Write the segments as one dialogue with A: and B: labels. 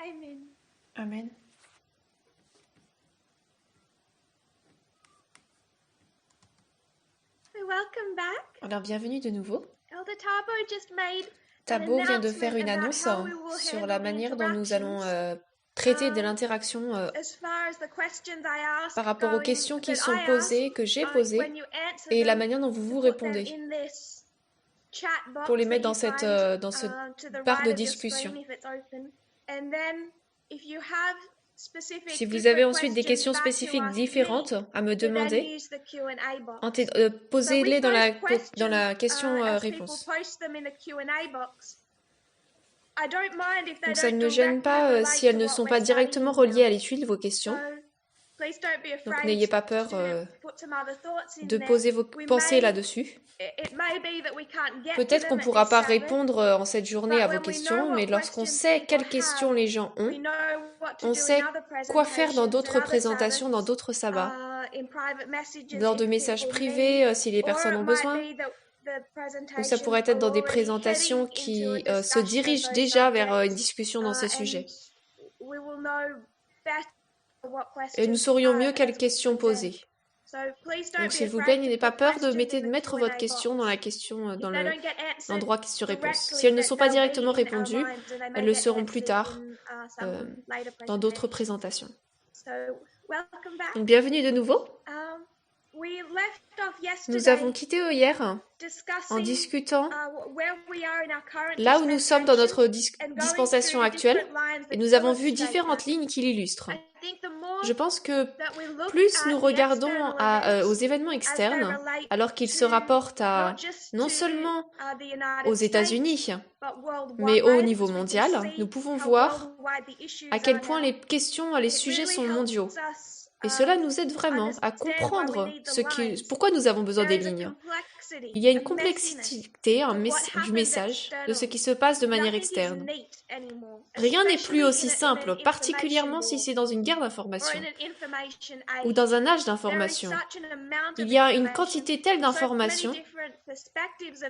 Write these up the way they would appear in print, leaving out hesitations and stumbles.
A: Amen.
B: Amen.
A: So welcome back.
B: Alors, bienvenue de nouveau.
A: Elder Tabo just made
B: Thabo vient de faire une annonce sur la manière dont nous allons traiter de l'interaction par rapport aux questions qui sont posées, que j'ai posées, et la manière dont vous répondez, pour les mettre dans ce barre de discussion. Si vous avez ensuite des questions spécifiques différentes à me demander, posez-les dans la question-réponse. Donc ça ne me gêne pas si elles ne sont pas directement reliées à l'étude, vos questions. Donc n'ayez pas peur de poser vos pensées là-dessus. Peut-être qu'on ne pourra pas répondre en cette journée à vos questions, mais lorsqu'on sait quelles questions les gens ont, on sait quoi faire dans d'autres présentations, dans d'autres sabbats, lors de messages privés si les personnes ont besoin, ou ça pourrait être dans des présentations qui se dirigent déjà vers une discussion dans ces sujets. Et nous saurions mieux quelles questions poser. Donc s'il vous plaît, n'ayez pas peur de mettre votre question dans l'endroit questions-réponses. Si elles ne sont pas directement répondues, elles le seront plus tard dans d'autres présentations. Donc, bienvenue de nouveau. Nous avons quitté hier en discutant là où nous sommes dans notre dispensation actuelle, et nous avons vu différentes lignes qui l'illustrent. Je pense que plus nous regardons aux événements externes, alors qu'ils se rapportent non seulement aux États-Unis, mais au niveau mondial, nous pouvons voir à quel point les sujets sont mondiaux. Et cela nous aide vraiment à comprendre pourquoi nous avons besoin des lignes. Il y a une complexité du message, de ce qui se passe de manière externe. Rien n'est plus aussi simple, particulièrement si c'est dans une guerre d'information ou dans un âge d'information. Il y a une quantité telle d'informations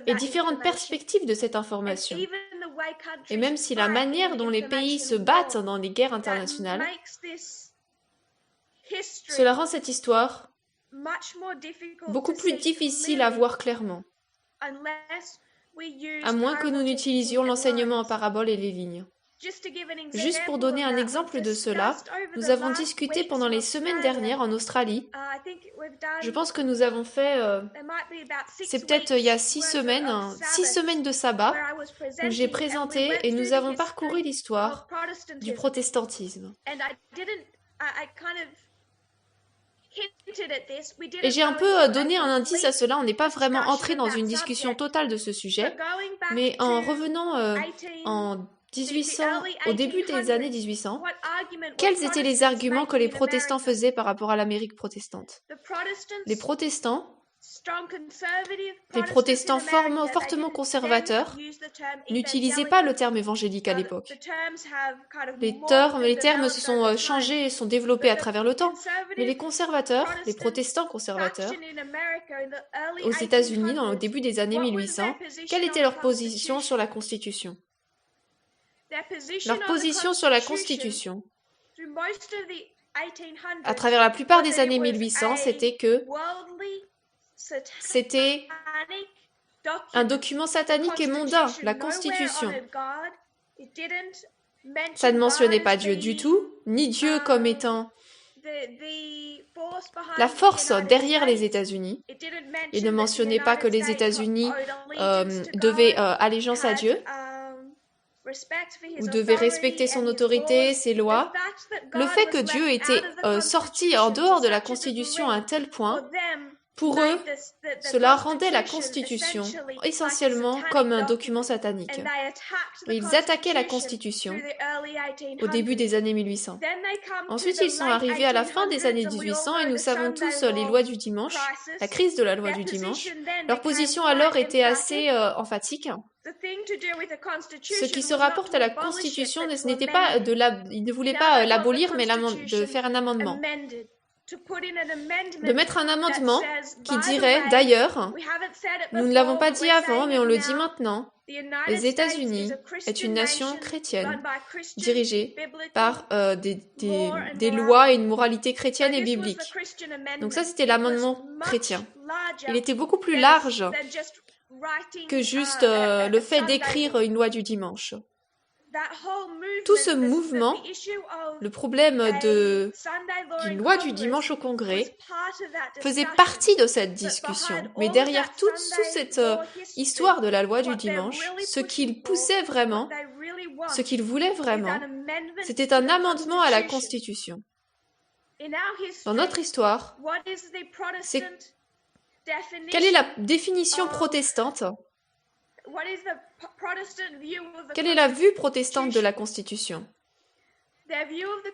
B: et différentes perspectives de cette information. Et même si la manière dont les pays se battent dans les guerres internationales, cela rend cette histoire beaucoup plus difficile à voir clairement, à moins que nous n'utilisions l'enseignement en parabole et les lignes. Juste pour donner un exemple de cela, nous avons discuté pendant les semaines dernières en Australie. Je pense que nous avons fait, c'est peut-être il y a 6 semaines de sabbat, où j'ai présenté et nous avons parcouru l'histoire du protestantisme. Et j'ai un peu donné un indice à cela, on n'est pas vraiment entré dans une discussion totale de ce sujet, mais en revenant au début des années 1800, quels étaient les arguments que les protestants faisaient par rapport à l'Amérique protestante? Les protestants fortement conservateurs n'utilisaient pas le terme évangélique à l'époque. Les termes se sont changés et sont développés à travers le temps. Mais les protestants conservateurs, aux États-Unis, au début des années 1800, quelle était leur position sur la Constitution? Leur position sur la Constitution, à travers la plupart des années 1800, c'était que c'était un document satanique et mondain, la Constitution. Ça ne mentionnait pas Dieu du tout, ni Dieu comme étant la force derrière les États-Unis. Il ne mentionnait pas que les États-Unis devaient allégeance à Dieu, ou devaient respecter son autorité, ses lois. Le fait que Dieu était sorti en dehors de la Constitution à un tel point, pour eux, cela rendait la Constitution essentiellement comme un document satanique. Et ils attaquaient la Constitution au début des années 1800. Ensuite, ils sont arrivés à la fin des années 1800 et nous savons tous les lois du dimanche, la crise de la loi du dimanche. Leur position alors était assez emphatique. Ce qui se rapporte à la Constitution, ce n'était pas ils ne voulaient pas l'abolir, mais de faire un amendement. de mettre un amendement qui dirait « D'ailleurs, nous ne l'avons pas dit avant, mais on le dit maintenant, les États-Unis est une nation chrétienne, dirigée par des lois et une moralité chrétienne et biblique. » Donc ça, c'était l'amendement chrétien. Il était beaucoup plus large que juste le fait d'écrire une loi du dimanche. Tout ce mouvement, le problème d'une loi du dimanche au Congrès, faisait partie de cette discussion. Mais derrière toute cette histoire de la loi du dimanche, ce qu'il poussait vraiment, ce qu'il voulait vraiment, c'était un amendement à la Constitution. Dans notre histoire, quelle est la définition protestante ? Quelle est la vue protestante de la Constitution ?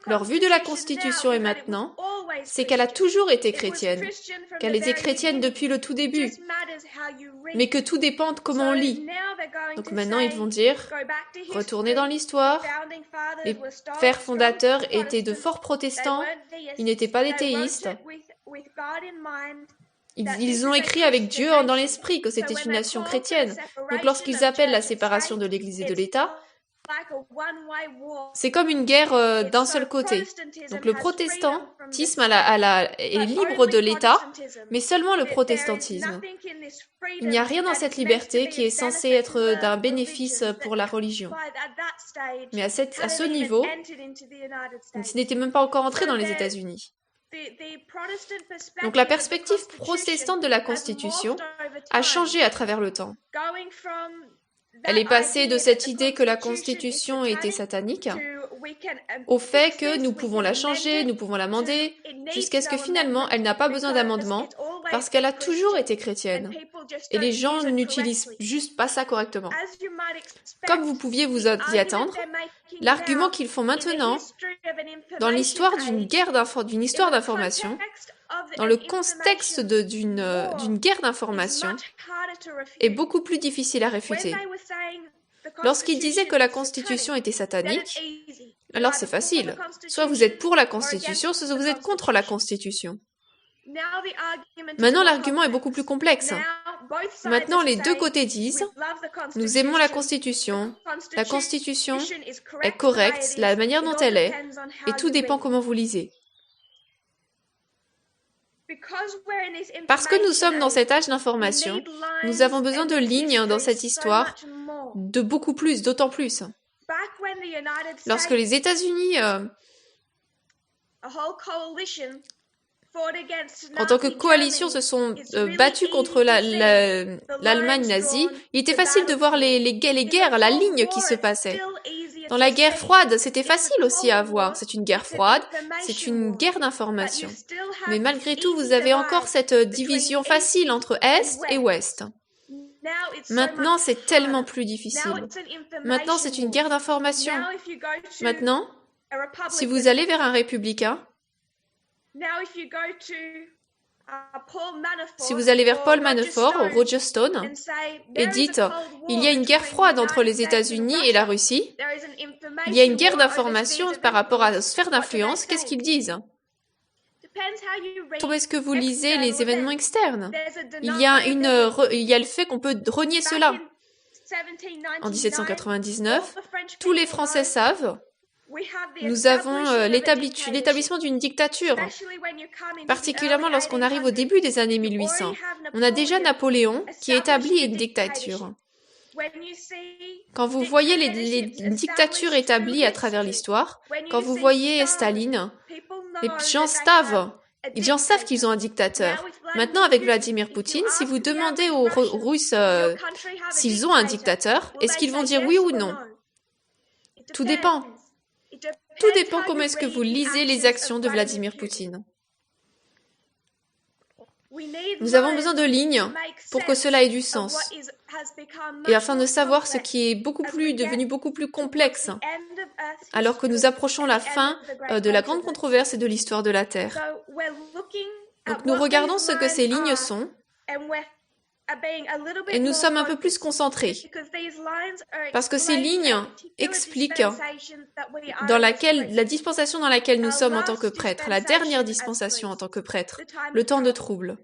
B: Leur vue de la Constitution est maintenant, c'est qu'elle a toujours été chrétienne, qu'elle était chrétienne depuis le tout début, mais que tout dépend de comment on lit. Donc maintenant, ils vont dire, retournez dans l'histoire, les pères fondateurs étaient de forts protestants, ils n'étaient pas des théistes. Ils ont écrit avec Dieu dans l'esprit que c'était une nation chrétienne. Donc lorsqu'ils appellent la séparation de l'Église et de l'État, c'est comme une guerre d'un seul côté. Donc le protestantisme est libre de l'État, mais seulement le protestantisme. Il n'y a rien dans cette liberté qui est censé être d'un bénéfice pour la religion. Mais à ce niveau, ce n'était même pas encore entré dans les États-Unis. Donc la perspective protestante de la Constitution a changé à travers le temps. Elle est passée de cette idée que la Constitution était satanique au fait que nous pouvons la changer, nous pouvons l'amender, jusqu'à ce que finalement elle n'a pas besoin d'amendement parce qu'elle a toujours été chrétienne. Et les gens n'utilisent juste pas ça correctement. Comme vous pouviez vous y attendre, l'argument qu'ils font maintenant, dans l'histoire d'une histoire d'information, dans le contexte d'une guerre d'information, est beaucoup plus difficile à réfuter. Lorsqu'ils disaient que la Constitution était satanique, alors c'est facile. Soit vous êtes pour la Constitution, soit vous êtes contre la Constitution. Maintenant, l'argument est beaucoup plus complexe. Maintenant, les deux côtés disent « Nous aimons la Constitution est correcte, la manière dont elle est, et tout dépend comment vous lisez. » Parce que nous sommes dans cet âge d'information, nous avons besoin de lignes dans cette histoire, de beaucoup plus, d'autant plus. Lorsque les États-Unis, en tant que coalition, se sont battus contre l'Allemagne nazie, il était facile de voir les guerres, la ligne qui se passait. Dans la guerre froide, c'était facile aussi à voir. C'est une guerre froide, c'est une guerre d'information. Mais malgré tout, vous avez encore cette division facile entre Est et Ouest. Maintenant, c'est tellement plus difficile. Maintenant, c'est une guerre d'information. Maintenant, si vous allez vers un républicain, si vous allez vers Paul Manafort ou Roger Stone et dites « Il y a une guerre froide entre les États-Unis et la Russie, il y a une guerre d'information par rapport à la sphère d'influence », qu'est-ce qu'ils disent ? Comment est-ce que vous lisez les événements externes ? Il y a le fait qu'on peut renier cela. En 1799, tous les Français savent, nous avons l'établissement d'une dictature, particulièrement lorsqu'on arrive au début des années 1800. On a déjà Napoléon qui établit une dictature. Quand vous voyez les dictatures établies à travers l'histoire, quand vous voyez Staline, les gens savent qu'ils ont un dictateur. Maintenant, avec Vladimir Poutine, si vous demandez aux Russes s'ils ont un dictateur, est-ce qu'ils vont dire oui ou non ? Tout dépend. Tout dépend comment est-ce que vous lisez les actions de Vladimir Poutine. Nous avons besoin de lignes pour que cela ait du sens. Et afin de savoir ce qui est devenu beaucoup plus complexe, alors que nous approchons la fin de la grande controverse et de l'histoire de la Terre. Donc nous regardons ce que ces lignes sont, Et nous sommes un peu plus concentrés. Parce que ces lignes expliquent la dispensation dans laquelle nous sommes en tant que prêtres, la dernière dispensation en tant que prêtres, le temps de trouble.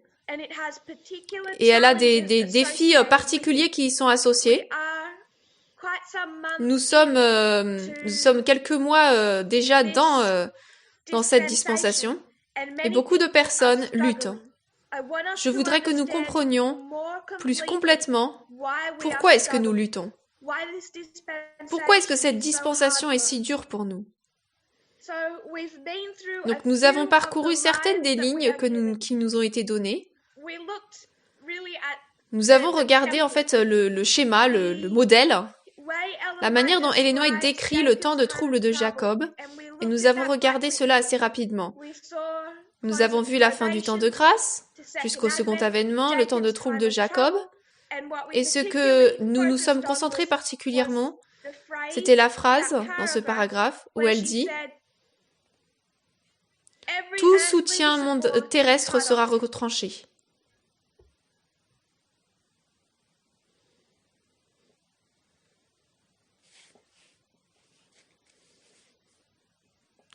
B: Et elle a des défis particuliers qui y sont associés. Nous sommes quelques mois déjà dans cette dispensation et beaucoup de personnes luttent. Je voudrais que nous comprenions plus complètement pourquoi est-ce que nous luttons. Pourquoi est-ce que cette dispensation est si dure pour nous? Donc nous avons parcouru certaines des lignes qui nous ont été données. Nous avons regardé en fait le schéma, le modèle, la manière dont Ellen White décrit le temps de trouble de Jacob, et nous avons regardé cela assez rapidement. Nous avons vu la fin du temps de grâce, jusqu'au second avènement, le temps de trouble de Jacob, et ce que nous nous sommes concentrés particulièrement, c'était la phrase dans ce paragraphe où elle dit « Tout soutien terrestre sera retranché ».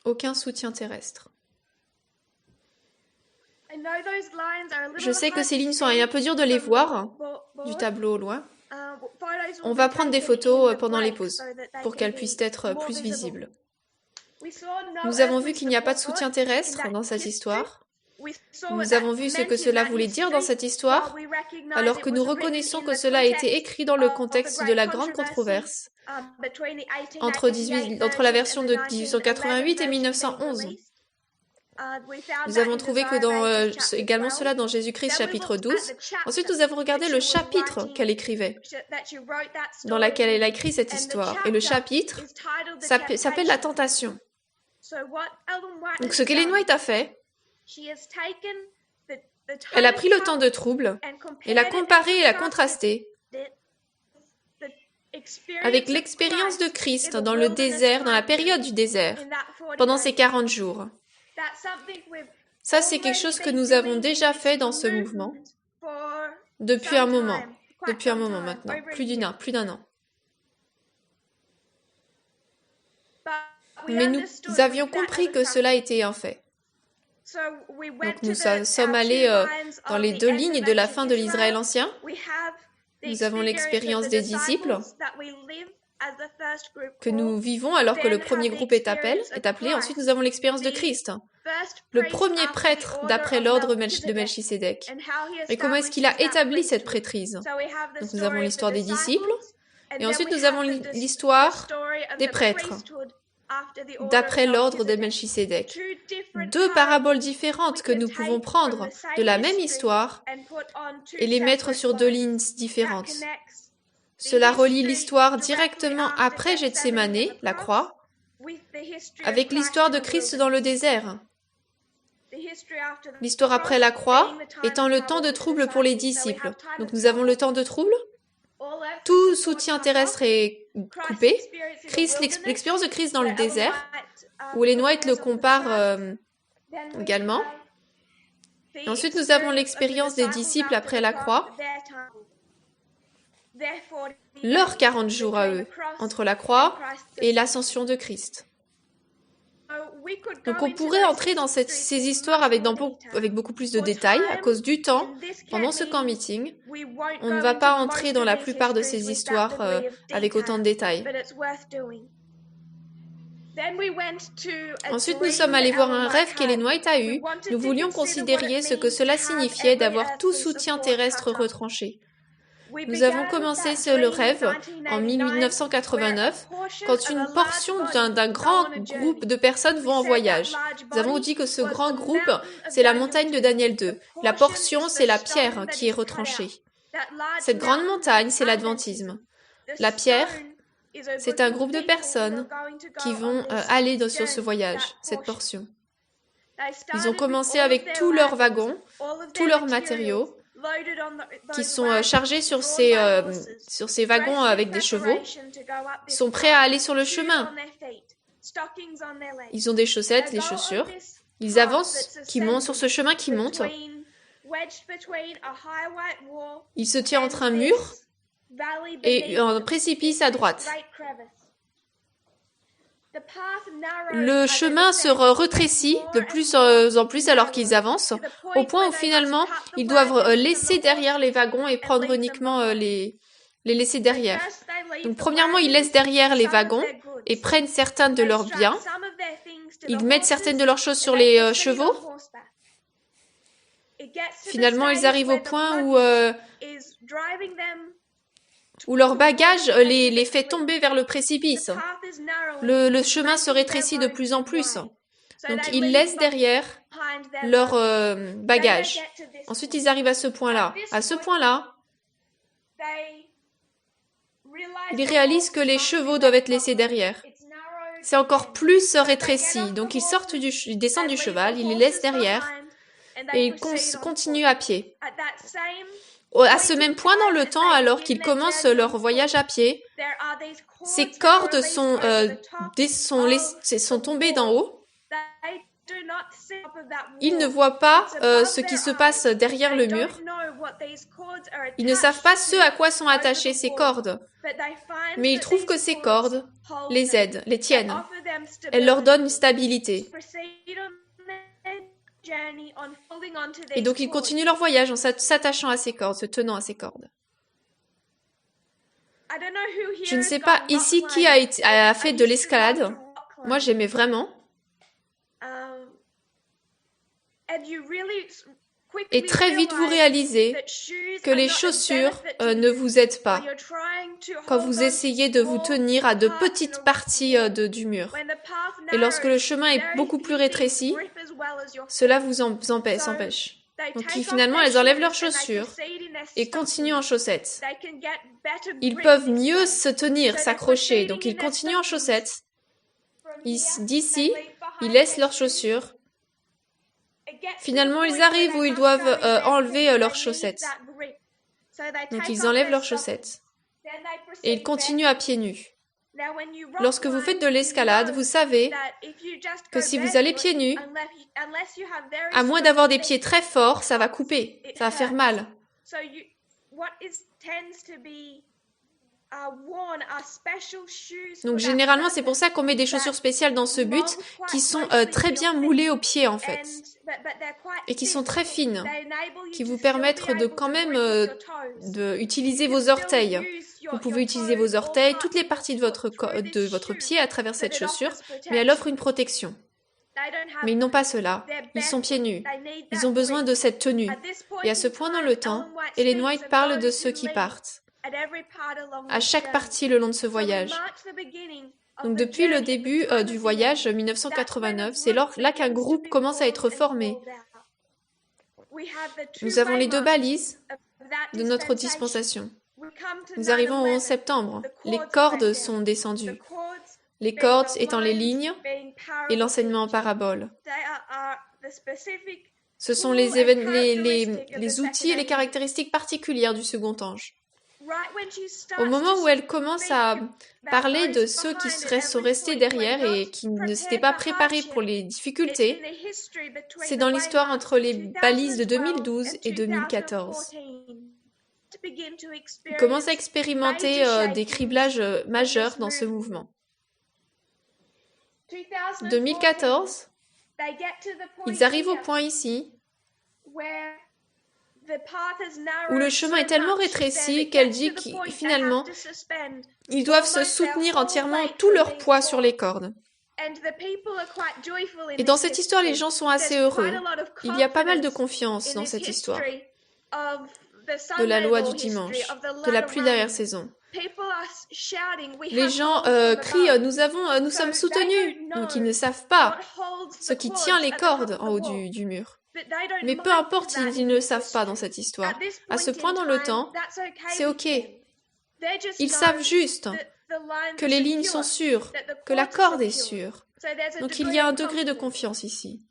B: Aucun soutien terrestre. Je sais que ces lignes sont un peu dures de les voir du tableau au loin. On va prendre des photos pendant les pauses pour qu'elles puissent être plus visibles. Nous avons vu qu'il n'y a pas de soutien terrestre dans cette histoire. Nous avons vu ce que cela voulait dire dans cette histoire, alors que nous reconnaissons que cela a été écrit dans le contexte de la grande controverse entre la version de 1888 et 1911. Nous avons trouvé que également cela dans Jésus-Christ chapitre 12. Ensuite, nous avons regardé le chapitre qu'elle écrivait, dans lequel elle a écrit cette histoire. Et le chapitre s'appelle la tentation. Donc ce qu'Ellen White a fait, elle a pris le temps de trouble et l'a comparé et l'a contrasté avec l'expérience de Christ dans le désert, dans la période du désert, pendant ces 40 jours. Ça, c'est quelque chose que nous avons déjà fait dans ce mouvement depuis un moment maintenant, plus d'un an. Mais nous avions compris que cela était un fait. Donc nous sommes allés dans les 2 lignes de la fin de l'Israël ancien. Nous avons l'expérience des disciples que nous vivons alors que le premier groupe est appelé. Ensuite, nous avons l'expérience de Christ, le premier prêtre d'après l'ordre de Melchisédek. Et comment est-ce qu'il a établi cette prêtrise? Donc nous avons l'histoire des disciples, et ensuite nous avons l'histoire des prêtres d'après l'ordre de Melchisédek. 2 paraboles différentes que nous pouvons prendre de la même histoire et les mettre sur 2 lignes différentes. Cela relie l'histoire directement après Gethsémane, la croix, avec l'histoire de Christ dans le désert. L'histoire après la croix étant le temps de trouble pour les disciples. Donc nous avons le temps de trouble. Tout soutien terrestre est coupé. L'expérience de Christ dans le désert, où Ellen White le compare également. Et ensuite, nous avons l'expérience des disciples après la croix. Leurs 40 jours à eux, entre la croix et l'ascension de Christ. Donc on pourrait entrer dans ces histoires avec beaucoup plus de détails. À cause du temps, pendant ce camp meeting, on ne va pas entrer dans la plupart de ces histoires avec autant de détails. Ensuite, nous sommes allés voir un rêve qu'Ellen White a eu. Nous voulions considérer ce que cela signifiait d'avoir tout soutien terrestre retranché. Nous avons commencé le rêve en 1989, quand une portion d'un grand groupe de personnes vont en voyage. Nous avons dit que ce grand groupe, c'est la montagne de Daniel 2. La portion, c'est la pierre qui est retranchée. Cette grande montagne, c'est l'adventisme. La pierre, c'est un groupe de personnes qui vont aller sur ce voyage, cette portion. Ils ont commencé avec tous leurs wagons, tous leurs matériaux, qui sont chargés sur ces wagons avec des chevaux. Ils sont prêts à aller sur le chemin. Ils ont des chaussettes, des chaussures. Ils avancent, qui montent sur ce chemin qui monte Il se tient entre un mur et un précipice à droite. Le chemin se rétrécit de plus en plus alors qu'ils avancent, au point où finalement ils doivent laisser derrière les wagons et prendre uniquement les laisser derrière. Donc premièrement, ils laissent derrière les wagons et prennent certains de leurs biens. Ils mettent certaines de leurs choses sur les chevaux. Finalement, ils arrivent au point où leur bagage les fait tomber vers le précipice. Le chemin se rétrécit de plus en plus. Donc, ils laissent derrière leur bagage. Ensuite, ils arrivent à ce point-là. À ce point-là, ils réalisent que les chevaux doivent être laissés derrière. C'est encore plus rétréci. Donc, ils descendent du cheval, ils les laissent derrière et ils continuent à pied. À ce même point dans le temps, alors qu'ils commencent leur voyage à pied, ces cordes sont tombées d'en haut. Ils ne voient pas ce qui se passe derrière le mur. Ils ne savent pas ce à quoi sont attachées ces cordes. Mais ils trouvent que ces cordes les aident, les tiennent. Elles leur donnent une stabilité. Et donc ils continuent leur voyage en s'attachant à ces cordes, se tenant à ces cordes. Je ne sais pas ici qui a fait de l'escalade. Moi j'aimais vraiment. Et très vite vous réalisez que les chaussures ne vous aident pas quand vous essayez de vous tenir à de petites parties du mur. Et lorsque le chemin est beaucoup plus rétréci, cela vous empêche. Donc finalement, elles enlèvent leurs chaussures et continuent en chaussettes. Ils peuvent mieux se tenir, s'accrocher, donc ils continuent en chaussettes. D'ici, ils laissent leurs chaussures. Finalement, ils arrivent où ils doivent enlever leurs chaussettes. Donc ils enlèvent leurs chaussettes. Et ils continuent à pieds nus. Lorsque vous faites de l'escalade, vous savez que si vous allez pieds nus, à moins d'avoir des pieds très forts, ça va couper, ça va faire mal. Donc généralement, c'est pour ça qu'on met des chaussures spéciales dans ce but, qui sont très bien moulées aux pieds en fait, et qui sont très fines, qui vous permettent de quand même utiliser vos orteils. Vous pouvez utiliser vos orteils, toutes les parties de votre pied à travers cette chaussure, mais elle offre une protection. Mais ils n'ont pas cela. Ils sont pieds nus. Ils ont besoin de cette tenue. Et à ce point dans le temps, Ellen White parle de ceux qui partent, à chaque partie le long de ce voyage. Donc depuis le début du voyage 1989, c'est là qu'un groupe commence à être formé. Nous avons les 2 balises de notre dispensation. Nous arrivons au 11 septembre. Les cordes sont descendues. Les cordes étant les lignes et l'enseignement en parabole. Ce sont les outils et les caractéristiques particulières du second ange. Au moment où elle commence à parler de ceux qui sont restés derrière et qui ne s'étaient pas préparés pour les difficultés, c'est dans l'histoire entre les balises de 2012 et 2014. Ils commencent à expérimenter des criblages majeurs dans ce mouvement. 2014, ils arrivent au point ici où le chemin est tellement rétréci qu'elle dit que finalement, ils doivent se soutenir entièrement tout leur poids sur les cordes. Et dans cette histoire, les gens sont assez heureux. Il y a pas mal de confiance dans cette histoire de la loi du dimanche, de la pluie d'arrière-saison. Les gens crient nous sommes soutenus. Donc ils ne savent pas ce qui tient les cordes en haut du mur. Mais peu importe, ils ne le savent pas dans cette histoire. À ce point dans le temps, c'est ok. Ils savent juste que les lignes sont sûres, que la corde est sûre. Donc il y a un degré de confiance ici.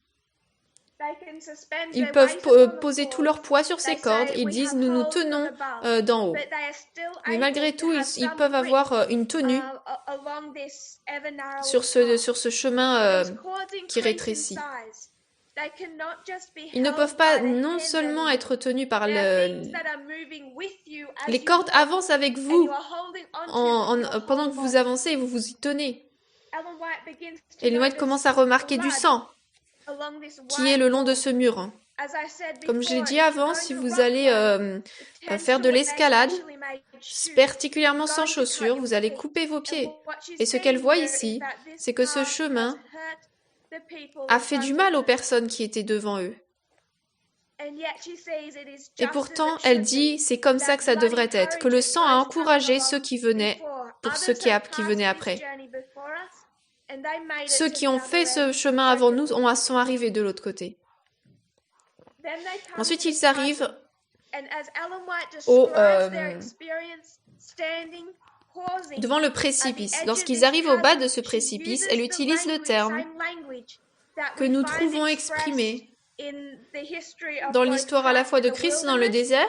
B: Ils peuvent poser tout leur poids sur ces cordes. Ils disent nous nous tenons d'en haut. Mais malgré tout, ils peuvent avoir une tenue sur ce chemin qui rétrécit. Ils ne peuvent pas non seulement être tenus par les cordes avancent avec vous pendant que vous avancez et vous vous y tenez. Ellen White commence à remarquer du sang qui est le long de ce mur. Comme je l'ai dit avant, si vous allez faire de l'escalade, particulièrement sans chaussures, vous allez couper vos pieds. Et ce qu'elle voit ici, c'est que ce chemin a fait du mal aux personnes qui étaient devant eux. Et pourtant, elle dit, c'est comme ça que ça devrait être, que le sang a encouragé ceux qui venaient pour ceux qui venaient après. Ceux qui ont fait ce chemin avant nous sont arrivés de l'autre côté. Ensuite, ils arrivent devant le précipice. Lorsqu'ils arrivent au bas de ce précipice, elle utilise le terme que nous trouvons exprimé dans l'histoire à la fois de Christ dans le désert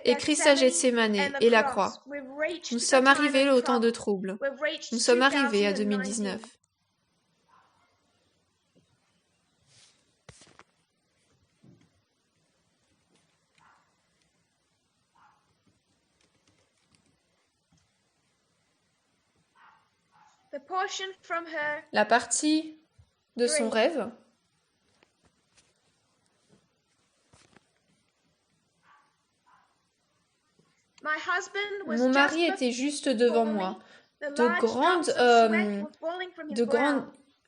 B: et Christ à Gethsémane et la croix. Nous sommes arrivés au temps de trouble. Nous sommes arrivés à 2019. La partie de son rêve. Mon mari était juste devant moi.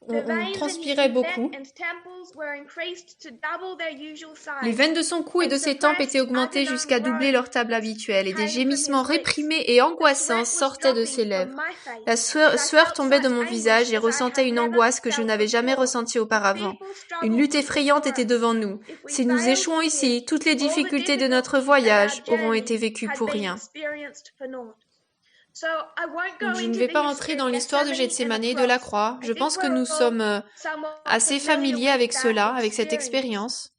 B: On transpirait beaucoup. Les veines de son cou et de ses tempes étaient augmentées jusqu'à doubler leur table habituelle, et des gémissements réprimés et angoissants sortaient de ses lèvres. La sueur tombait de mon visage et ressentais une angoisse que je n'avais jamais ressentie auparavant. Une lutte effrayante était devant nous. Si nous échouons ici, toutes les difficultés de notre voyage auront été vécues pour rien. Donc, je ne vais pas entrer dans l'histoire de Gethsémane et de la croix. Je pense que nous sommes assez familiers avec cela, avec cette expérience.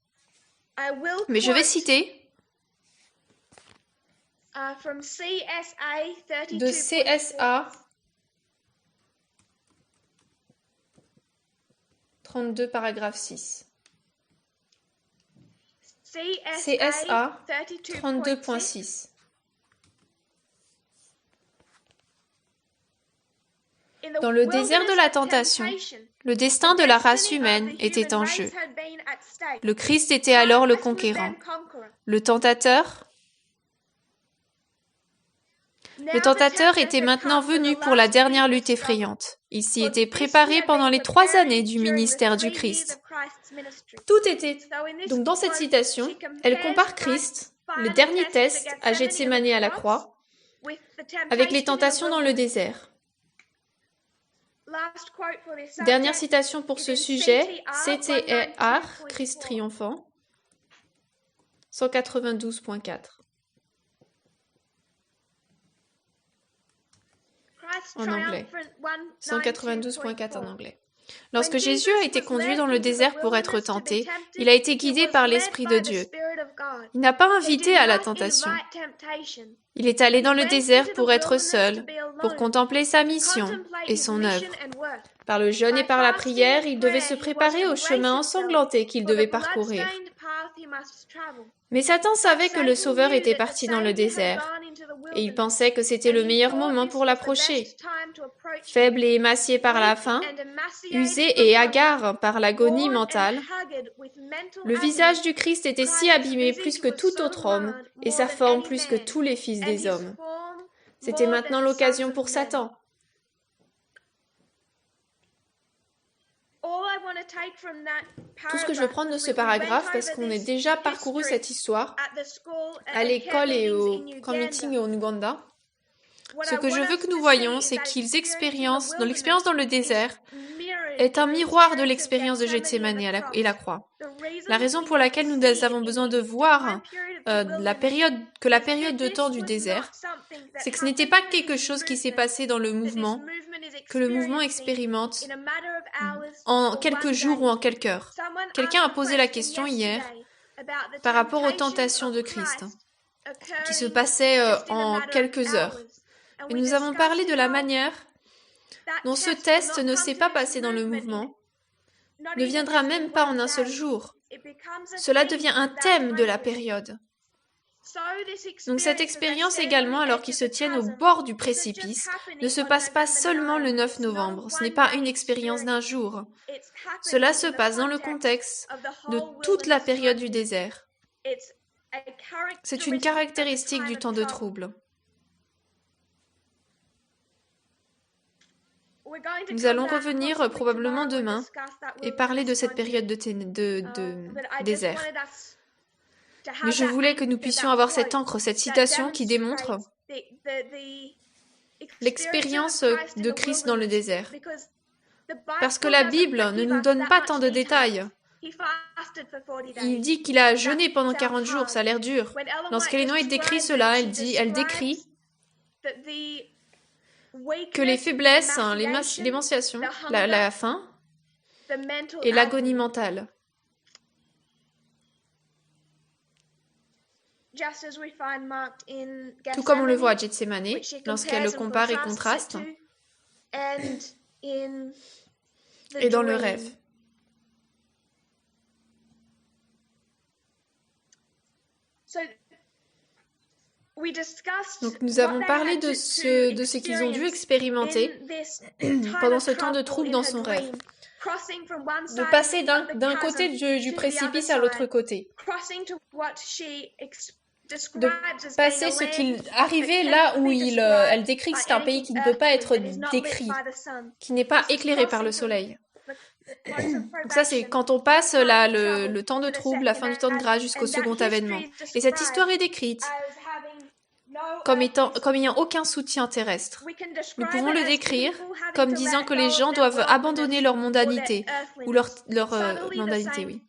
B: Mais je vais citer de CSA 32, paragraphe 6. CSA 32.6. Dans le désert de la tentation, le destin de la race humaine était en jeu. Le Christ était alors le conquérant. Le tentateur était maintenant venu pour la dernière lutte effrayante. Il s'y était préparé pendant les 3 années du ministère du Christ. Tout était... Donc dans cette citation, elle compare Christ, le dernier test à Gethsémane à la croix, avec les tentations dans le désert. Dernière citation pour ce sujet, CTR, Christ triomphant, 192.4. En anglais. 192.4 en anglais. Lorsque Jésus a été conduit dans le désert pour être tenté, il a été guidé par l'Esprit de Dieu. Il n'a pas invité à la tentation. Il est allé dans le désert pour être seul, pour contempler sa mission et son œuvre. Par le jeûne et par la prière, il devait se préparer au chemin ensanglanté qu'il devait parcourir. Mais Satan savait que le Sauveur était parti dans le désert, et il pensait que c'était le meilleur moment pour l'approcher. Faible et émacié par la faim, usé et hagard par l'agonie mentale, le visage du Christ était si abîmé plus que tout autre homme, et sa forme plus que tous les fils des hommes. C'était maintenant l'occasion pour Satan. Tout ce que je veux prendre de ce paragraphe, parce qu'on a déjà parcouru cette histoire à l'école et au camp meeting en Ouganda, ce que je veux que nous voyons, c'est qu'ils expériencent, dans l'expérience dans le désert, est un miroir de l'expérience de Gethsémane et la croix. La raison pour laquelle nous avons besoin de voir la période de temps du désert, c'est que ce n'était pas quelque chose qui s'est passé dans le mouvement, que le mouvement expérimente en quelques jours ou en quelques heures. Quelqu'un a posé la question hier par rapport aux tentations de Christ, qui se passaient en quelques heures. Et nous avons parlé de la manière dont ce test ne s'est pas passé dans le mouvement, ne viendra même pas en un seul jour. Cela devient un thème de la période. Donc cette expérience également, alors qu'ils se tiennent au bord du précipice, ne se passe pas seulement le 9 novembre. Ce n'est pas une expérience d'un jour. Cela se passe dans le contexte de toute la période du désert. C'est une caractéristique du temps de trouble. Nous allons revenir probablement demain et parler de cette période de désert. Mais je voulais que nous puissions avoir cette encre, cette citation qui démontre l'expérience de Christ dans le désert. Parce que la Bible ne nous donne pas tant de détails. Il dit qu'il a jeûné pendant 40 jours, ça a l'air dur. Lorsqu'Ellen White décrit cela, elle décrit que les faiblesses, l'émanciation, la faim et l'agonie mentale. Tout comme on le voit à Gethsemane, lorsqu'elle le compare et contraste, et dans le rêve. Donc nous avons parlé de ce qu'ils ont dû expérimenter pendant ce temps de trouble dans son rêve. De passer d'un côté du précipice à l'autre côté. De passer ce qu'il arrivait là où elle décrit que c'est un pays qui ne peut pas être décrit, qui n'est pas éclairé par le soleil. Donc ça, c'est quand on passe le temps de trouble, la fin du temps de grâce jusqu'au second avènement. Et cette histoire est décrite comme ayant aucun soutien terrestre. Nous pouvons le décrire comme disant que les gens doivent abandonner leur mondanité, ou leur mondanité, oui.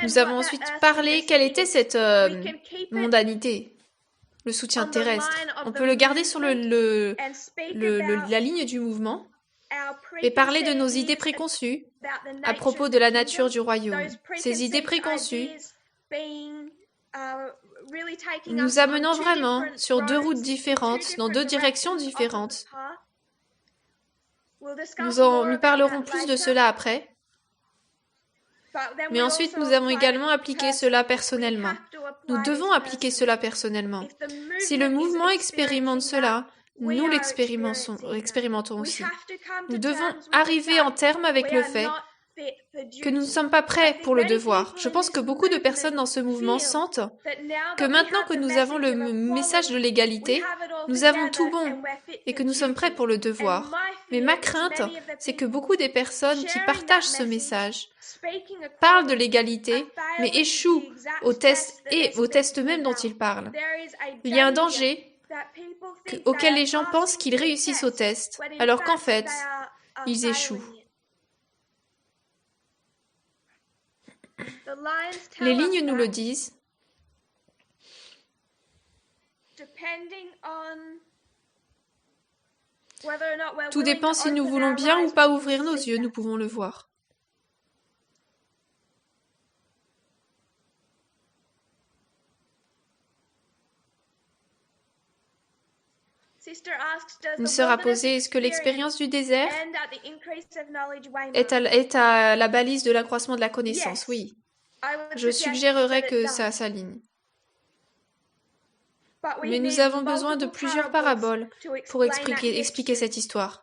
B: Nous avons ensuite parlé quelle était cette mondanité, le soutien terrestre. On peut le garder sur la ligne du mouvement et parler de nos idées préconçues à propos de la nature du royaume. Ces idées préconçues nous amenant vraiment sur deux routes différentes, dans deux directions différentes. Nous parlerons plus de cela après. Mais ensuite, nous avons également appliqué cela personnellement. Nous devons appliquer cela personnellement. Si le mouvement expérimente cela, nous l'expérimentons aussi. Nous devons arriver en terme avec le fait que nous ne sommes pas prêts pour le devoir. Je pense que beaucoup de personnes dans ce mouvement sentent que maintenant que nous avons le message de l'égalité, nous avons tout bon et que nous sommes prêts pour le devoir. Mais ma crainte, c'est que beaucoup des personnes qui partagent ce message parlent de l'égalité, mais échouent au test même dont ils parlent. Il y a un danger auquel les gens pensent qu'ils réussissent au test, alors qu'en fait, ils échouent. Les lignes nous le disent. Tout dépend si nous voulons bien ou pas ouvrir nos yeux, nous pouvons le voir. Une sœur a posé, est-ce que l'expérience du désert est à la balise de l'accroissement de la connaissance? Oui. Je suggérerais que ça s'aligne. Mais nous avons besoin de plusieurs paraboles pour expliquer cette histoire.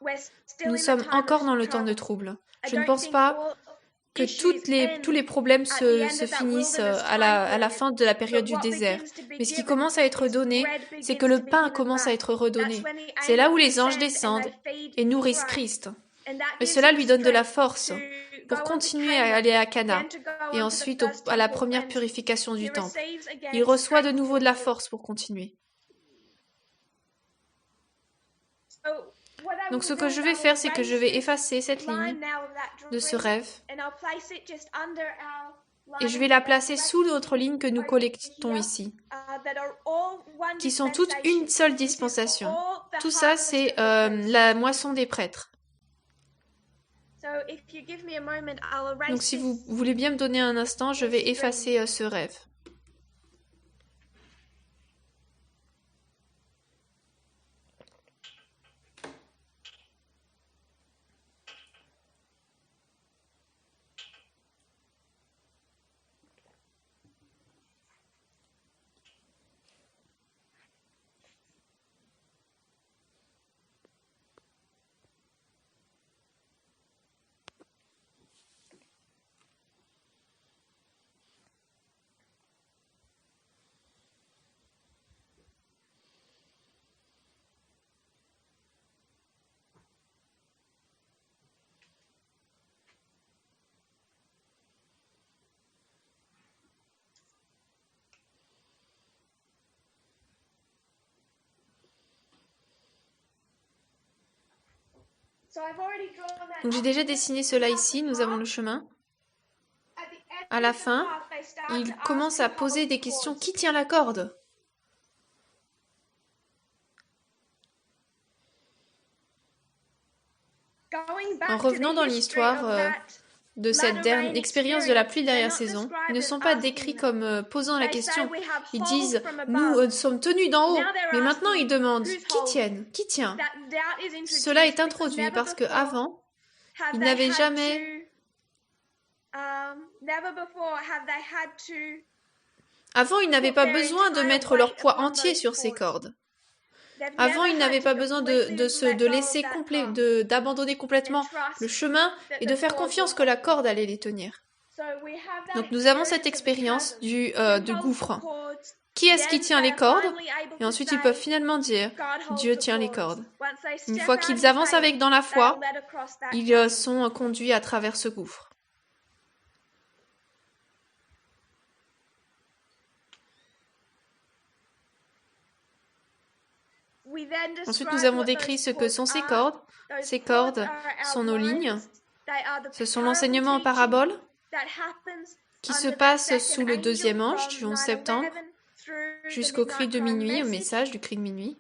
B: Nous sommes encore dans le temps de trouble. Je ne pense pas que tous les problèmes se finissent à la fin de la période du désert. Mais ce qui commence à être donné, c'est que le pain commence à être redonné. C'est là où les anges descendent et nourrissent Christ. Et cela lui donne de la force pour continuer à aller à Cana et ensuite à la première purification du temple. Il reçoit de nouveau de la force pour continuer. Donc ce que je vais faire, c'est que je vais effacer cette ligne de ce rêve et je vais la placer sous notre ligne que nous collectons ici, qui sont toutes une seule dispensation. Tout ça, c'est la moisson des prêtres. Donc si vous voulez bien me donner un instant, je vais effacer ce rêve. Donc j'ai déjà dessiné cela ici, nous avons le chemin. À la fin, il commence à poser des questions. Qui tient la corde? En revenant dans l'histoire de cette expérience de la pluie derrière saison, ils ne sont pas décrits comme posant la question. Ils disent « Nous sommes tenus d'en haut ». Mais maintenant, ils demandent « Qui tienne? Qui tient ?» Cela est introduit parce qu'avant, ils n'avaient jamais... Avant, ils n'avaient pas besoin de mettre leur poids entier sur ces cordes. Avant, ils n'avaient pas besoin d'abandonner complètement le chemin et de faire confiance que la corde allait les tenir. Donc, nous avons cette expérience de gouffre. Qui est-ce qui tient les cordes? Et ensuite, ils peuvent finalement dire « Dieu tient les cordes ». Une fois qu'ils avancent avec dans la foi, ils sont conduits à travers ce gouffre. Ensuite, nous avons décrit ce que sont ces cordes. Ces cordes sont nos lignes. Ce sont l'enseignement en parabole qui se passe sous le deuxième ange du 11 septembre jusqu'au cri de minuit, au message du cri de minuit.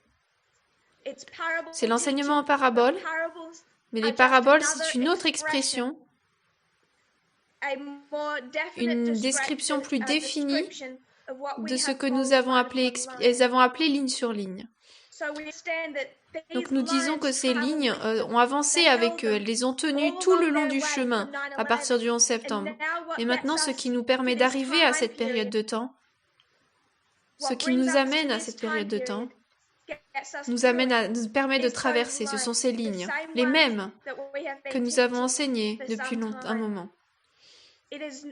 B: C'est l'enseignement en parabole, mais les paraboles, c'est une autre expression, une description plus définie de ce que nous avons appelé ligne sur ligne. Donc nous disons que ces lignes ont avancé avec eux, elles les ont tenues tout le long du chemin à partir du 11 septembre. Et maintenant, ce qui nous permet d'arriver à cette période de temps, ce qui nous amène à cette période de temps, nous permet de traverser, ce sont ces lignes, les mêmes que nous avons enseignées depuis un moment. Ce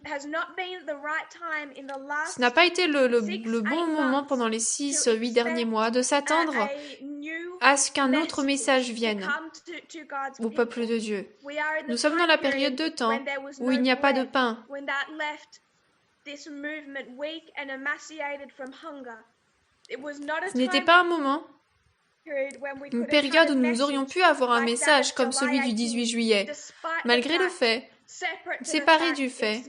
B: n'a pas été le bon moment pendant les 6-8 derniers mois de s'attendre à ce qu'un autre message vienne au peuple de Dieu. Nous sommes dans la période de temps où il n'y a pas de pain. Ce n'était pas un moment, une période où nous aurions pu avoir un message comme celui du 18 juillet, malgré le fait séparé du fait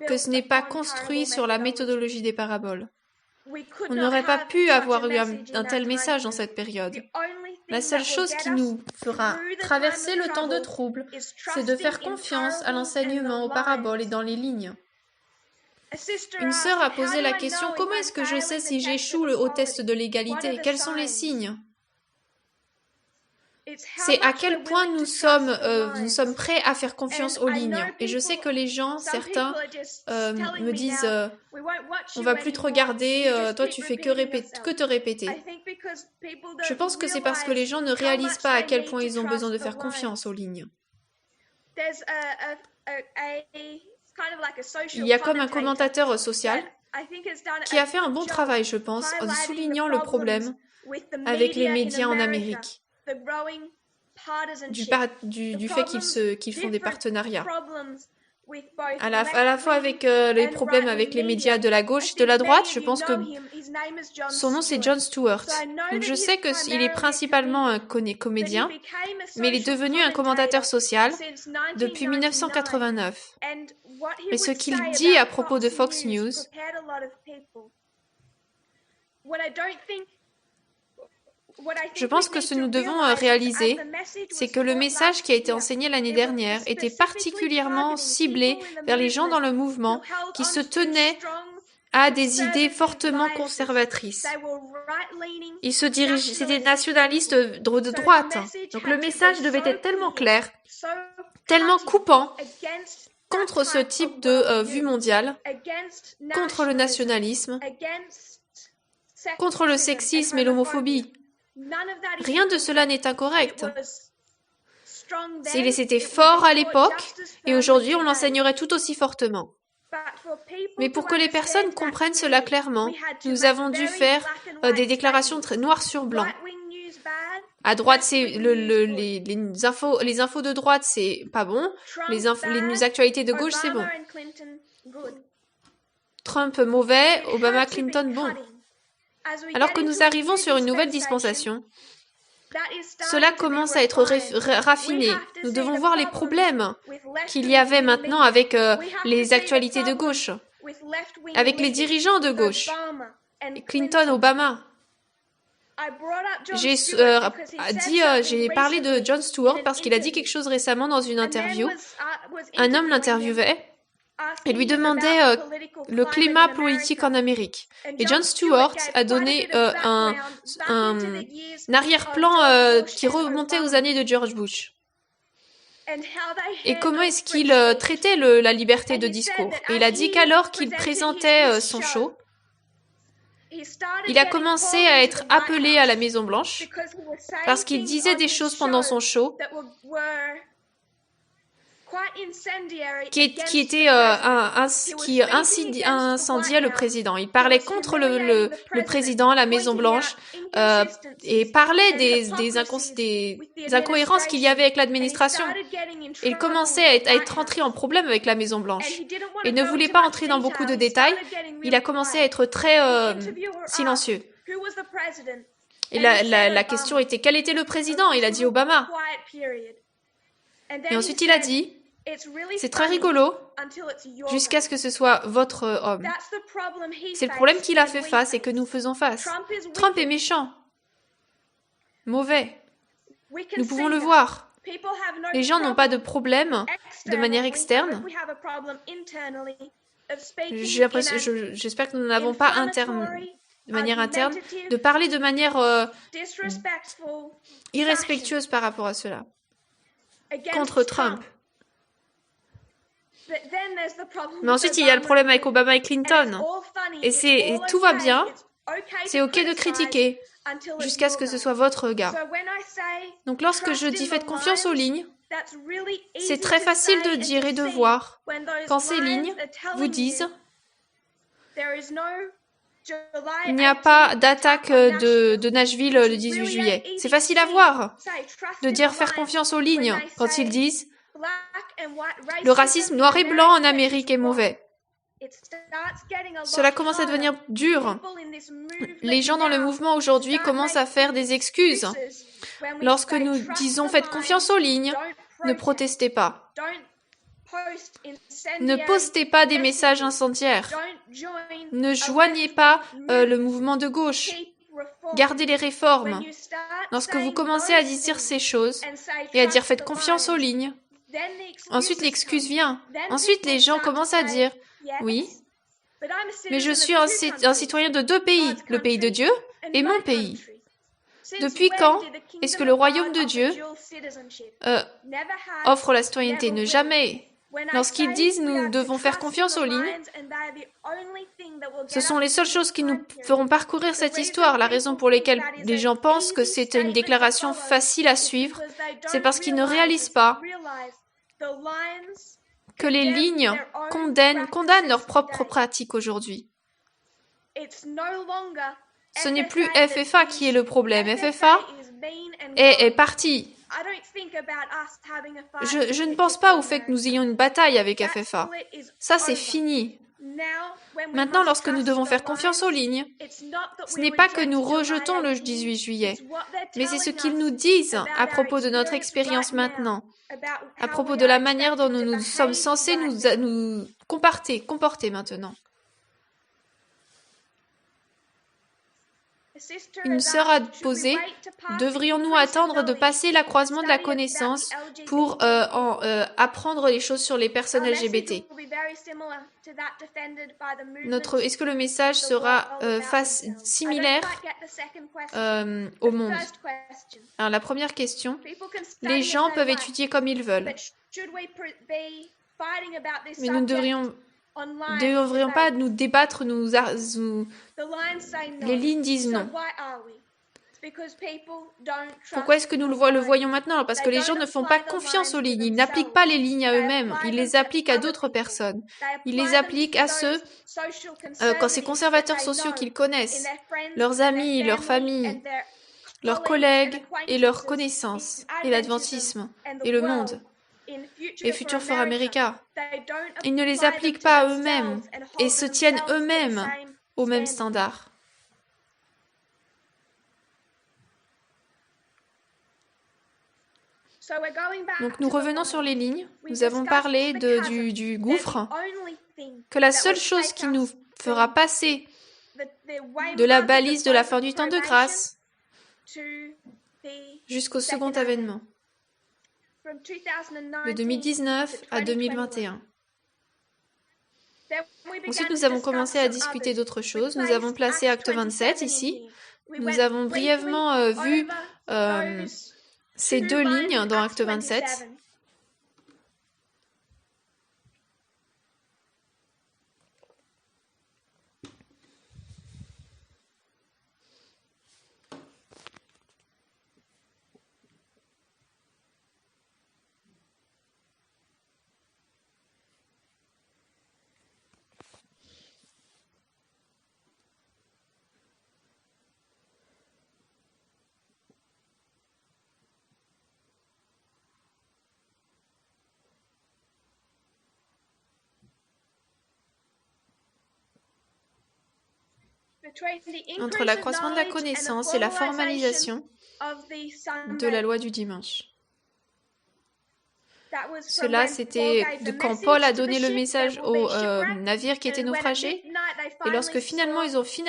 B: que ce n'est pas construit sur la méthodologie des paraboles. On n'aurait pas pu avoir eu un tel message dans cette période. La seule chose qui nous fera traverser le temps de trouble, c'est de faire confiance à l'enseignement aux paraboles et dans les lignes. Une sœur a posé la question « Comment est-ce que je sais si j'échoue au test de l'égalité? Quels sont les signes ?» C'est à quel point nous sommes prêts à faire confiance aux lignes. Et je sais que les gens, certains, me disent on va plus te regarder, toi tu fais que te répéter. Je pense que c'est parce que les gens ne réalisent pas à quel point ils ont besoin de faire confiance aux lignes. Il y a comme un commentateur social qui a fait un bon travail, je pense, en soulignant le problème avec les médias en Amérique. Du fait qu'ils font des partenariats. À la fois avec les problèmes avec les médias de la gauche et de la droite, je pense que son nom c'est Jon Stewart. Donc je sais qu'il est principalement un comédien, mais il est devenu un commentateur social depuis 1989. Et ce qu'il dit à propos de Fox News, je pense que ce que nous devons réaliser, c'est que le message qui a été enseigné l'année dernière était particulièrement ciblé vers les gens dans le mouvement qui se tenaient à des idées fortement conservatrices. Ils se dirigeaient, c'était des nationalistes de droite. Donc le message devait être tellement clair, tellement coupant contre ce type de vue mondiale, contre le nationalisme, contre le sexisme et l'homophobie. Rien de cela n'est incorrect. C'était fort à l'époque et aujourd'hui on l'enseignerait tout aussi fortement. Mais pour que les personnes comprennent cela clairement, nous avons dû faire des déclarations très noires sur blanc. À droite, c'est les infos de droite, c'est pas bon. Les actualités de gauche, c'est bon. Trump mauvais, Obama, Clinton bon. Alors que nous arrivons sur une nouvelle dispensation, Cela commence à être raffiné. Nous devons voir les problèmes qu'il y avait maintenant avec les actualités de gauche, avec les dirigeants de gauche, Clinton, Obama. J'ai parlé de Jon Stewart parce qu'il a dit quelque chose récemment dans une interview. Un homme l'interviewait et lui demandait le climat politique en Amérique. Et Jon Stewart a donné un arrière-plan qui remontait aux années de George Bush. Et comment est-ce qu'il traitait la liberté de discours. Et il a dit qu'alors qu'il présentait son show, il a commencé à être appelé à la Maison-Blanche parce qu'il disait des choses pendant son show qui incendiait le président. Il parlait contre le président à la Maison-Blanche et parlait des incohérences qu'il y avait avec l'administration. Il commençait à être entré en problème avec la Maison-Blanche. Il ne voulait pas entrer dans beaucoup de détails. Il a commencé à être très silencieux. Et la question était, quel était le président? Il a dit Obama. Et ensuite il a dit, c'est très rigolo jusqu'à ce que ce soit votre homme. C'est le problème qu'il a fait face et que nous faisons face. Trump est méchant, mauvais. Nous pouvons le voir. Les gens n'ont pas de problème de manière externe. J'espère que nous n'avons pas de manière interne, de parler de manière irrespectueuse par rapport à cela. Contre Trump. Mais ensuite, il y a le problème avec Obama et Clinton. Et tout va bien. C'est OK de critiquer jusqu'à ce que ce soit votre gars. Donc, lorsque je dis faites confiance aux lignes, c'est très facile de dire et de voir quand ces lignes vous disent il n'y a pas d'attaque de Nashville le 18 juillet. C'est facile à voir de dire faire confiance aux lignes quand ils disent le racisme noir et blanc en Amérique est mauvais. Cela commence à devenir dur. Les gens dans le mouvement aujourd'hui commencent à faire des excuses. Lorsque nous disons faites confiance aux lignes, ne protestez pas. Ne postez pas des messages incendiaires. Ne joignez pas le mouvement de gauche. Gardez les réformes. Lorsque vous commencez à dire ces choses et à dire faites confiance aux lignes, ensuite l'excuse vient. Ensuite les gens commencent à dire oui, mais je suis un citoyen de deux pays, le pays de Dieu et mon pays. Depuis quand est-ce que le royaume de Dieu offre la citoyenneté? Ne jamais. Lorsqu'ils disent nous devons faire confiance aux lignes, ce sont les seules choses qui nous feront parcourir cette histoire. La raison pour laquelle les gens pensent que c'est une déclaration facile à suivre, c'est parce qu'ils ne réalisent pas que les lignes condamnent leurs propres pratiques aujourd'hui. Ce n'est plus FFA qui est le problème. FFA est parti. Je ne pense pas au fait que nous ayons une bataille avec FFA. Ça, c'est fini. Maintenant, lorsque nous devons faire confiance aux lignes, ce n'est pas que nous rejetons le 18 juillet, mais c'est ce qu'ils nous disent à propos de notre expérience maintenant, à propos de la manière dont nous sommes censés nous comporter maintenant. Une sœur a posé, devrions-nous attendre de passer l'accroissement de la connaissance pour apprendre les choses sur les personnes LGBT? Est-ce que le message sera similaire au monde? Alors, la première question, les gens peuvent étudier comme ils veulent, mais nous ne devrions pas nous débattre, les lignes disent non. Pourquoi est-ce que nous le voyons maintenant? Parce que les gens ne font pas confiance aux lignes. Ils n'appliquent pas les lignes à eux-mêmes. Ils les appliquent à d'autres personnes. Ils les appliquent à ceux, quand ces conservateurs sociaux qu'ils connaissent, leurs amis, leurs familles, leurs collègues et leurs connaissances, et l'adventisme, et le monde, et Future for America. Ils ne les appliquent pas à eux-mêmes et se tiennent eux-mêmes aux mêmes standards. Donc nous revenons sur les lignes. Nous avons parlé du gouffre, que la seule chose qui nous fera passer de la balise de la fin du temps de grâce jusqu'au second avènement, de 2019 à 2021. Ensuite, nous avons commencé à discuter d'autres choses. Nous avons placé Acte 27 ici. Nous avons brièvement vu ces deux lignes dans Acte 27. Entre l'accroissement de la connaissance et la formalisation de la loi du dimanche. Cela, c'était quand Paul a donné le message aux navires qui étaient naufragés, et lorsque finalement ils ont vu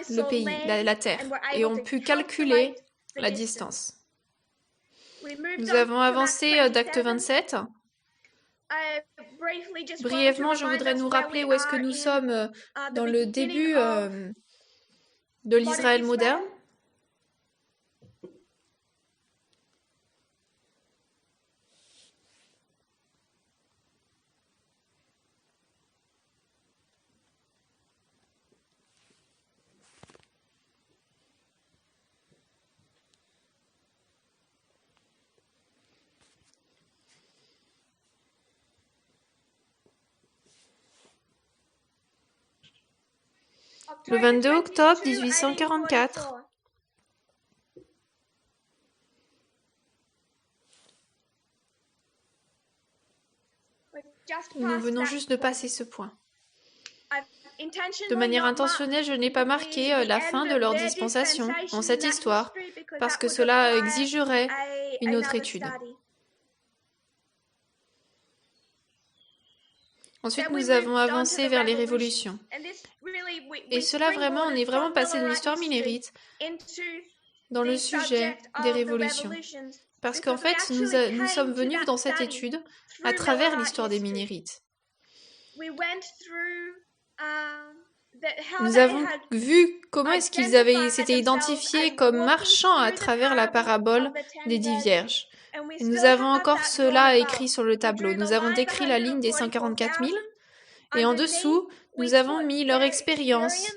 B: le pays, la terre, et ont pu calculer la distance. Nous avons avancé d'Acte 27. Brièvement, je voudrais nous rappeler où est-ce que nous sommes dans le début de l'Israël moderne. Le 22 octobre 1844. Nous venons juste de passer ce point. De manière intentionnelle, je n'ai pas marqué la fin de leur dispensation dans cette histoire, parce que cela exigerait une autre étude. Ensuite, nous avons avancé vers les révolutions. Et cela, vraiment, on est vraiment passé de l'histoire minérite dans le sujet des révolutions. Parce qu'en fait, nous sommes venus dans cette étude à travers l'histoire des minérites. Nous avons vu comment est-ce qu'ils s'étaient identifiés comme marchands à travers la parabole des 10 vierges. Et nous avons encore cela écrit sur le tableau. Nous avons décrit la ligne des 144 000 et en dessous, nous avons mis leur expérience.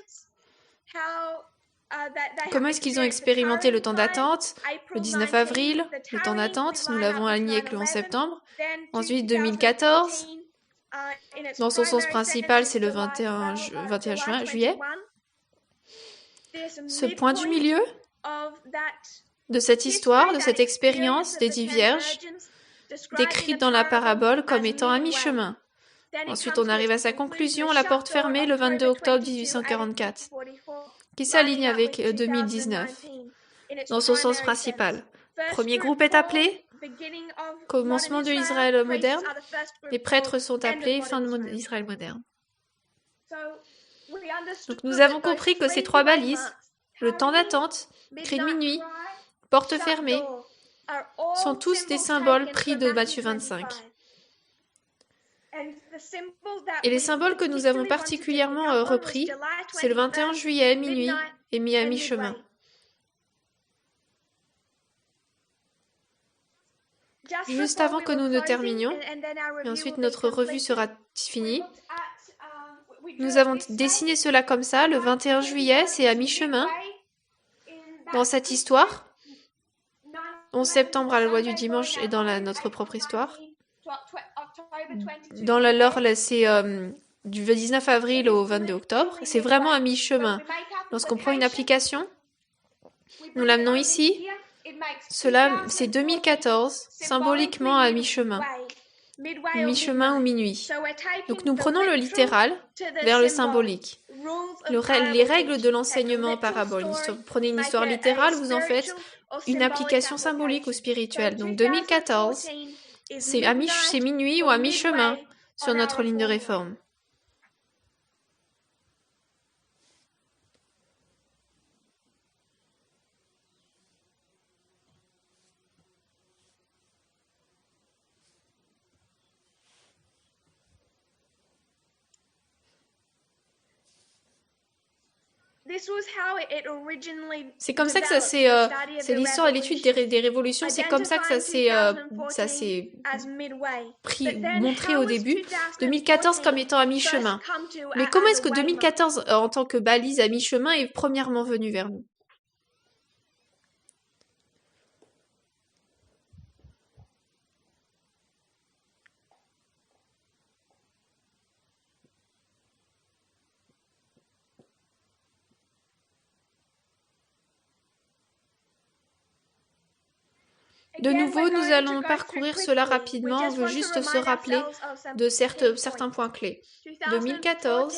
B: Comment est-ce qu'ils ont expérimenté le temps d'attente, le 19 avril, le temps d'attente, nous l'avons aligné avec le 11 septembre. Ensuite, 2014, dans son sens principal, c'est le 21 juillet. Ce point du milieu de cette histoire, de cette expérience des 10 vierges, décrite dans la parabole comme étant à mi-chemin. Ensuite, on arrive à sa conclusion, la porte fermée, le 22 octobre 1844, qui s'aligne avec 2019, dans son sens principal. Premier groupe est appelé commencement de l'Israël moderne. Les prêtres sont appelés fin de l'Israël moderne. Donc, nous avons compris que ces trois balises, le temps d'attente, cri de minuit, porte fermée, sont tous des symboles pris de Matthieu 25. Et les symboles que nous avons particulièrement repris, c'est le 21 juillet, minuit et mis à mi-chemin. Juste avant que nous ne terminions, et ensuite notre revue sera finie, nous avons dessiné cela comme ça, le 21 juillet, c'est à mi-chemin dans cette histoire. 11 septembre à la loi du dimanche et dans notre propre histoire. Dans c'est du 19 avril au 22 octobre. C'est vraiment à mi-chemin. Lorsqu'on prend une application, nous l'amenons ici. Cela, c'est 2014, symboliquement à mi-chemin. Mi-chemin ou minuit. Donc nous prenons le littéral vers le symbolique. Les règles de l'enseignement en parabole. Vous prenez une histoire littérale, vous en faites une application symbolique ou spirituelle. Donc 2014, c'est minuit ou à mi-chemin sur notre ligne de réforme. C'est comme ça que ça s'est... c'est l'histoire et l'étude des révolutions, c'est comme ça que ça s'est montré au début. 2014 comme étant à mi-chemin. Mais comment est-ce que 2014, en tant que balise à mi-chemin, est premièrement venu vers nous? De nouveau, nous allons parcourir cela rapidement. On veut juste se rappeler de certains points clés. 2014,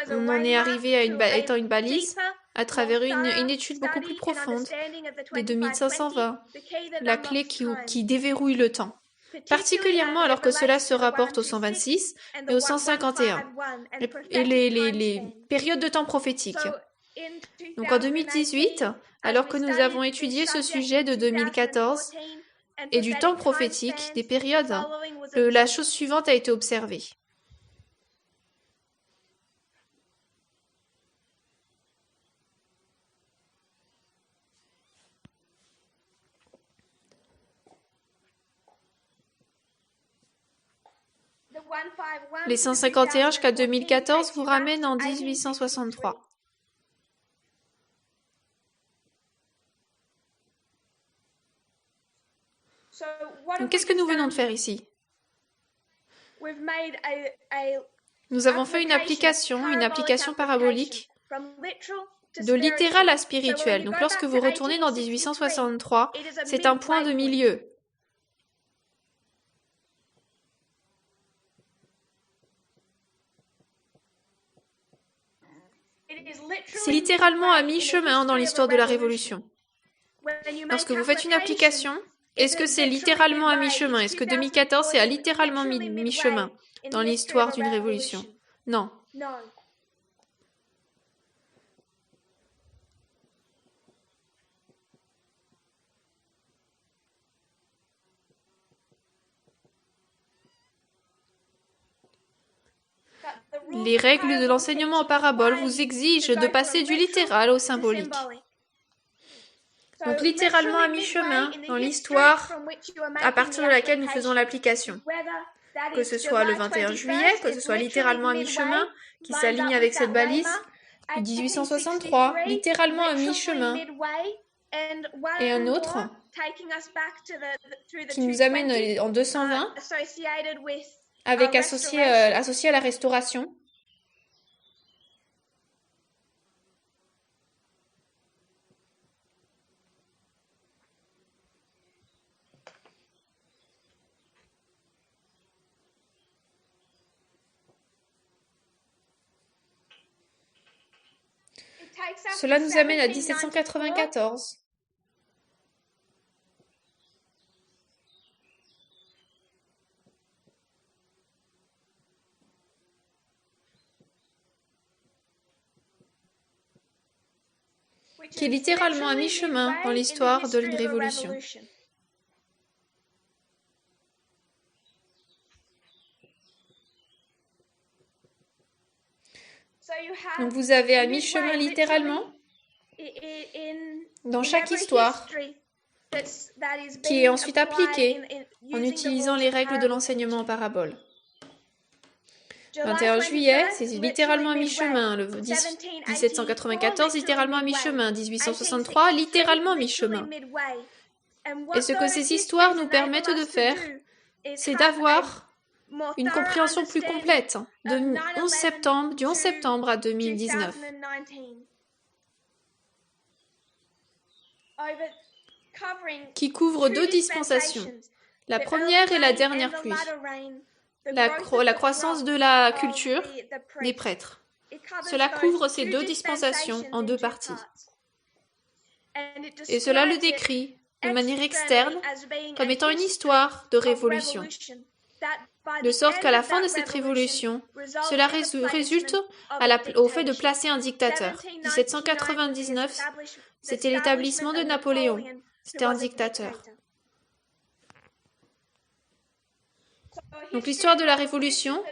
B: on en est arrivé à étant une balise à travers une étude beaucoup plus profonde des 2520, la clé qui déverrouille le temps. Particulièrement alors que cela se rapporte au 126 et au 151, et les périodes de temps prophétiques. Donc en 2018, alors que nous avons étudié ce sujet de 2014 et du temps prophétique, des périodes, la chose suivante a été observée. Les 151 jusqu'à 2014 vous ramènent en 1863. Donc, qu'est-ce que nous venons de faire ici? Nous avons fait une application parabolique de littéral à spirituel. Donc, lorsque vous retournez dans 1863, c'est un point de milieu. C'est littéralement à mi-chemin dans l'histoire de la Révolution. Lorsque vous faites une application, est-ce que c'est littéralement à mi-chemin? Est-ce que 2014 c'est à littéralement mi-chemin dans l'histoire d'une révolution? Non. Les règles de l'enseignement en parabole vous exigent de passer du littéral au symbolique. Donc littéralement à mi-chemin dans l'histoire à partir de laquelle nous faisons l'application. Que ce soit le 21 juillet, que ce soit littéralement à mi-chemin, qui s'aligne avec cette balise, 1863, littéralement à mi-chemin, et un autre qui nous amène en 220, avec associé à la restauration. Cela nous amène à 1794. Qui est littéralement à mi-chemin dans l'histoire de la Révolution. Donc vous avez à mi-chemin littéralement dans chaque histoire qui est ensuite appliquée en utilisant les règles de l'enseignement en parabole. 21 juillet, c'est littéralement à mi-chemin. Le 1794, littéralement à mi-chemin. 1863, littéralement à mi-chemin. Et ce que ces histoires nous permettent de faire, c'est d'avoir une compréhension plus complète du 11 septembre à 2019. Qui couvre 2 dispensations. La première et la dernière pluie. La croissance de la culture des prêtres. Cela couvre ces deux dispensations en deux parties. Et cela le décrit de manière externe comme étant une histoire de révolution. De sorte qu'à la fin de cette révolution, cela résulte au fait de placer un dictateur. 1799, c'était l'établissement de Napoléon. C'était un dictateur. Donc l'histoire de la révolution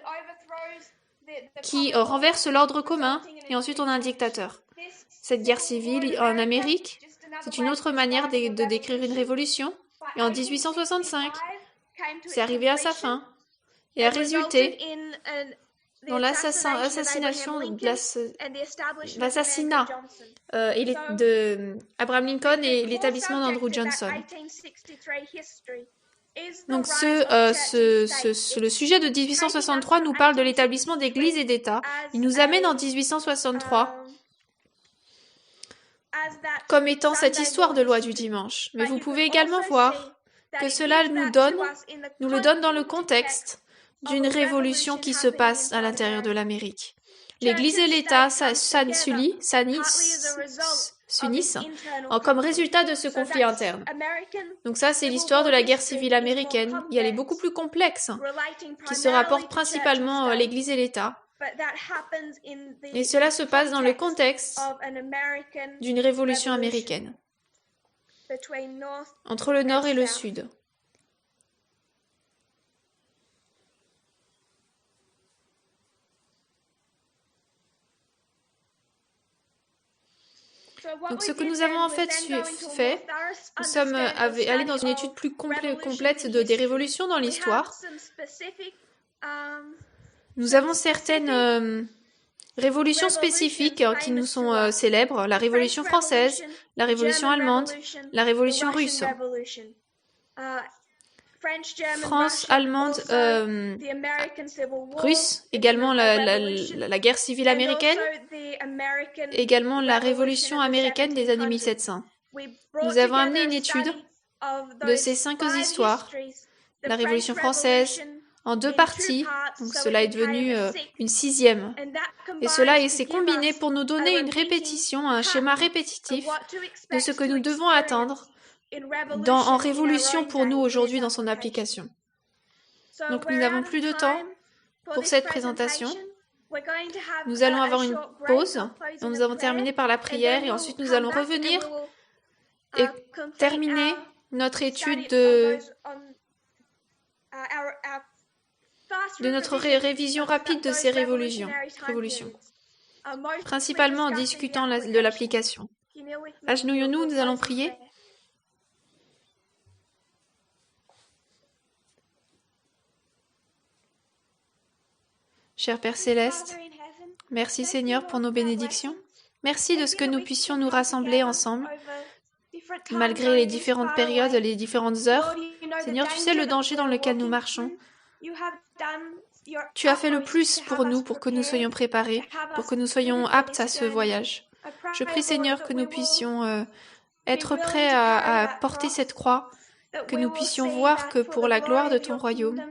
B: qui renverse l'ordre commun et ensuite on a un dictateur. Cette guerre civile en Amérique, c'est une autre manière de décrire une révolution. Et en 1865, c'est arrivé à sa fin et a résulté dans l'assassinat d'Abraham Lincoln et l'établissement d'Andrew Johnson. Donc le sujet de 1863 nous parle de l'établissement d'Église et d'État. Il nous amène en 1863 comme étant cette histoire de loi du dimanche. Mais vous pouvez également voir que cela nous le donne dans le contexte d'une révolution qui se passe à l'intérieur de l'Amérique. L'Église et l'État s'unissent comme résultat de ce conflit interne. Donc ça, c'est l'histoire de la guerre civile américaine. Elle est beaucoup plus complexe, qui se rapporte principalement à l'Église et l'État. Et cela se passe dans le contexte d'une révolution américaine, entre le Nord et le Sud. Donc ce que nous avons en fait nous sommes allés dans une étude plus complète des révolutions dans l'histoire. Nous avons certaines révolutions spécifiques qui nous sont célèbres, la Révolution française, la Révolution allemande, la Révolution russe. France, allemande, russe, également la guerre civile américaine, également la révolution américaine des années 1700. Nous avons amené une étude de ces 5 histoires, la révolution française, en 2 parties, donc cela est devenu une 6e. Et cela s'est combiné pour nous donner une répétition, un schéma répétitif de ce que nous devons attendre en révolution pour nous aujourd'hui dans son application. Donc nous n'avons plus de temps pour cette présentation. Nous allons avoir une pause. Nous avons terminé par la prière et ensuite nous allons revenir et terminer notre étude de notre révision rapide de ces révolutions, principalement en discutant de l'application. Agenouillons-nous, nous allons prier. Cher Père Céleste, merci Seigneur pour nos bénédictions. Merci de ce que nous puissions nous rassembler ensemble, malgré les différentes périodes, les différentes heures. Seigneur, tu sais le danger dans lequel nous marchons. Tu as fait le plus pour nous, pour que nous soyons préparés, pour que nous soyons aptes à ce voyage. Je prie Seigneur que nous puissions être prêts à porter cette croix, que nous puissions voir que pour la gloire de ton royaume,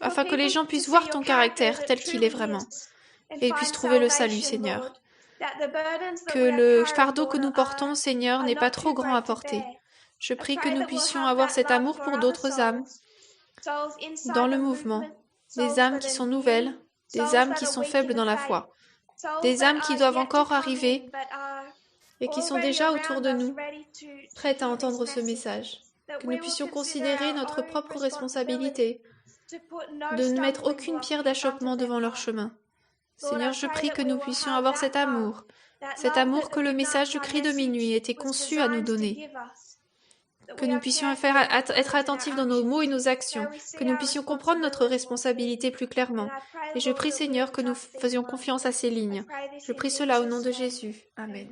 B: afin que les gens puissent voir ton caractère tel qu'il est vraiment et puissent trouver le salut, Seigneur. Que le fardeau que nous portons, Seigneur, n'est pas trop grand à porter. Je prie que nous puissions avoir cet amour pour d'autres âmes dans le mouvement, des âmes qui sont nouvelles, des âmes qui sont faibles dans la foi, des âmes qui doivent encore arriver et qui sont déjà autour de nous, prêtes à entendre ce message. Que nous puissions considérer notre propre responsabilité, de ne mettre aucune pierre d'achoppement devant leur chemin. Seigneur, je prie que nous puissions avoir cet amour que le message du cri de minuit était conçu à nous donner. Que nous puissions être attentifs dans nos mots et nos actions, que nous puissions comprendre notre responsabilité plus clairement. Et je prie, Seigneur, que nous faisions confiance à ces lignes. Je prie cela au nom de Jésus. Amen.